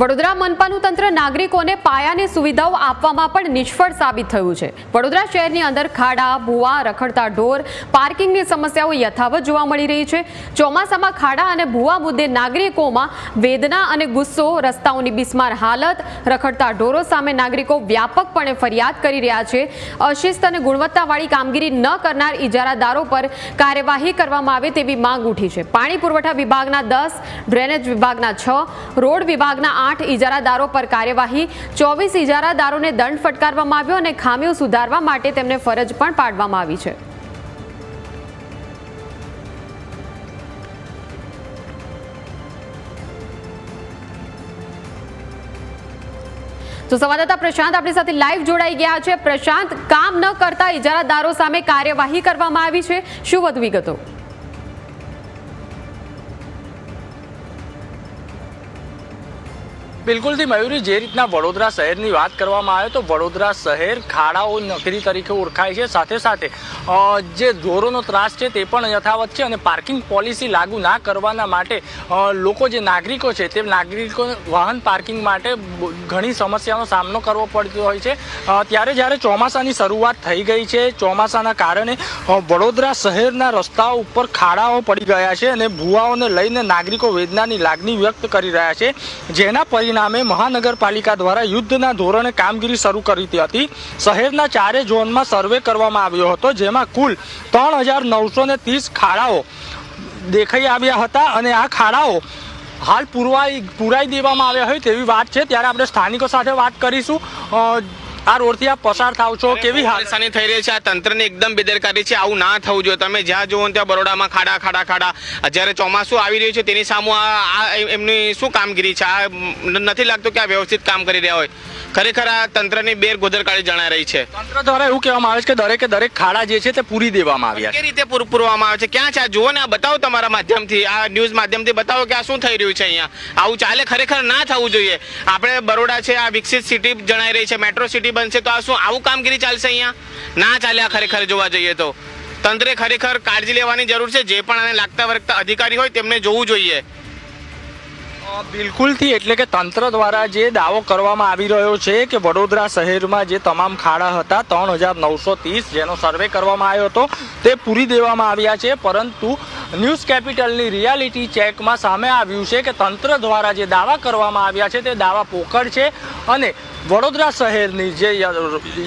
વડોદરા મનપાનું તંત્ર નાગરિકોને પાયાની સુવિધાઓ આપવામાં પણ નિષ્ફળ સાબિત થયું છે। વડોદરા શહેરની અંદર ખાડા, ભૂવા, રખડતા ઢોર, પાર્કિંગની સમસ્યાઓ યથાવત જોવા મળી રહી છે। ચોમાસામાં ખાડા અને ભૂવા મુદ્દે નાગરિકોમાં વેદના અને ગુસ્સો, રસ્તાઓની બિસ્માર હાલત, રખડતા ઢોરો સામે નાગરિકો વ્યાપકપણે ફરિયાદ કરી રહ્યા છે। અશિસ્ત અને ગુણવત્તાવાળી કામગીરી ન કરનાર ઇજારાદારો પર કાર્યવાહી કરવામાં આવે તેવી માંગ ઉઠી છે। પાણી પુરવઠા વિભાગના 10, ડ્રેનેજ વિભાગના 6, રોડ વિભાગના 8 ઇજારાદારો પર કાર્યવાહી, 24 ઇજારાદારોને દંડ ફટકારવામાં આવ્યો અને ખામીઓ સુધારવા માટે તેમને ફરજ પણ પાડવામાં આવી છે। તો સંવાદદાતા પ્રશાંત આપણી સાથે લાઈવ જોડાઈ ગયા છે। પ્રશાંત, કામ ન કરતા ઇજારાદારો સામે કાર્યવાહી કરવામાં આવી છે, શું વધુ વિગતો? બિલકુલ થી મયુરી, જે રીતના વડોદરા શહેરની વાત કરવામાં આવે તો વડોદરા શહેર ખાડાઓ નગરી તરીકે ઓળખાય છે। સાથે સાથે જે ઢોરોનો ત્રાસ છે તે પણ યથાવત છે અને પાર્કિંગ પોલિસી લાગુ ના કરવાના માટે લોકો જે નાગરિકો છે તે નાગરિકો વાહન પાર્કિંગ માટે ઘણી સમસ્યાનો સામનો કરવો પડતો હોય છે। ત્યારે જ્યારે ચોમાસાની શરૂઆત થઈ ગઈ છે, ચોમાસાના કારણે વડોદરા શહેરના રસ્તાઓ ઉપર ખાડાઓ પડી ગયા છે અને ભૂવાઓને લઈને નાગરિકો વેદનાની લાગણી વ્યક્ત કરી રહ્યા છે, જેના પરિણામે મહાનગરપાલિકા દ્વારા યુદ્ધના ધોરણે કામગીરી શરૂ કરી હતી। શહેરના 4 ઝોનમાં સર્વે કરવામાં આવ્યો હતો, જેમાં કુલ 3930 ખાડાઓ દેખાઈ આવ્યા હતા અને આ ખાડાઓ હાલ પુરાઈ દેવામાં આવ્યા હોય તેવી વાત છે। ત્યારે આપણે સ્થાનિકો સાથે વાત કરીશું। આ રોડથી આપ પસાર થાવ છો, કેવી પરેશાની થઈ રહી છે? આ તંત્રની એકદમ બેદરકારી છે, આવું ના થવું જોઈએ। તમે જ્યાં જુઓ ત્યાં બરોડામાં ખાડા ખાડા ખાડા, જ્યારે ચોમાસું આવી રહ્યું છે તેની સામે આ એમની શું કામગીરી છે? આ નથી લાગતું કે આ વ્યવસ્થિત કામ કરી રહ્યા હોય? ખરેખર આ તંત્રની બેદરકારી જણાઈ રહી છે। તંત્ર દ્વારા એવું કહેવામાં આવે છે કે દરેક ખાડા જે છે તે પૂરી દેવામાં આવ્યા છે। કઈ રીતે પૂરવામાં આવે છે? ક્યાં છે? જુઓ ને, આ બતાવો તમારા માધ્યમથી, આ ન્યૂઝ માધ્યમથી બતાવો કે આ શું થઈ રહ્યું છે અહીંયા। આવું ચાલે? ખરેખર ના થવું જોઈએ। આપણે બરોડા છે, આ વિકસિત સિટી જણાઈ રહી છે, મેટ્રો સિટી બનશે તો આ શું આવું કામગીરી ચાલશે અહીંયા? ના ચાલે। આ ખરેખર જોવા જઈએ તો તંત્રે ખરેખર કાળજી લેવાની જરૂર છે। જે પણ આને લાગતા વળગતા અધિકારી હોય તેમને જોવું જોઈએ। બિલકુલથી, એટલે કે તંત્ર દ્વારા જે દાવો કરવામાં આવી રહ્યો છે કે વડોદરા શહેરમાં જે તમામ ખાડા હતા 3930 જેનો સર્વે કરવામાં આવ્યો હતો તે પૂરી દેવામાં આવ્યા છે, પરંતુ ન્યૂઝ કેપિટલની રિયાલિટી ચેકમાં સામે આવ્યું છે કે તંત્ર દ્વારા જે દાવા કરવામાં આવ્યા છે તે દાવા પોકળ છે અને વડોદરા શહેરની જે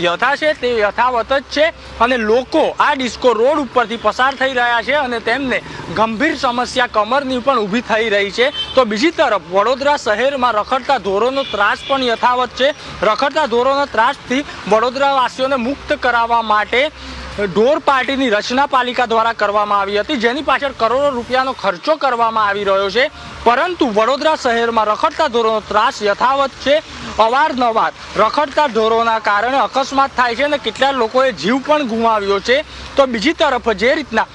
યથા છે તે યથાવત જ છે અને લોકો આ ડિસ્કો રોડ ઉપરથી પસાર થઈ રહ્યા છે અને તેમને ગંભીર સમસ્યા કમરની પણ ઊભી થઈ રહી છે। તો બીજી તરફ વડોદરા શહેરમાં રખડતા ઢોરોનો ત્રાસ પણ યથાવત છે। રખડતા ઢોરોના ત્રાસથી વડોદરાવાસીઓને મુક્ત કરાવવા માટે ઢોર પાર્ટીની રચના પાલિકા દ્વારા કરવામાં આવી હતી, જેની પાછળ કરોડો રૂપિયાનો ખર્ચો કરવામાં આવી રહ્યો છે, પરંતુ વડોદરા શહેરમાં રખડતા ઢોરોનો ત્રાસ યથાવત છે। અવારનવાર રખડતા ઢોરોના કારણે અકસ્માત થાય છે અને કેટલાક લોકોએ જીવ પણ ગુમાવ્યો છે। તો બીજી તરફ જે રીતના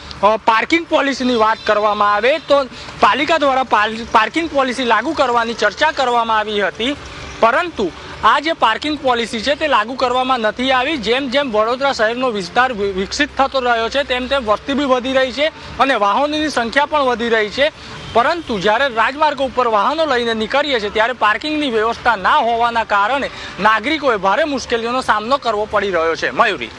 પાર્કિંગ પોલિસીની વાત કરવામાં આવે તો પાલિકા દ્વારા પાર્કિંગ પોલિસી લાગુ કરવાની ચર્ચા કરવામાં આવી હતી, પરંતુ આ જે પાર્કિંગ પોલિસી છે તે લાગુ કરવામાં નથી આવી। જેમ જેમ વડોદરા શહેરનો વિસ્તાર વિકસિત થતો રહ્યો છે તેમ તેમ વસ્તી બી વધી રહી છે અને વાહનોની સંખ્યા પણ વધી રહી છે, પરંતુ જ્યારે રાજમાર્ગો ઉપર વાહનો લઈને નીકળીએ છીએ ત્યારે પાર્કિંગની વ્યવસ્થા ના હોવાના કારણે નાગરિકોએ ભારે મુશ્કેલીઓનો સામનો કરવો પડી રહ્યો છે। મયુરી।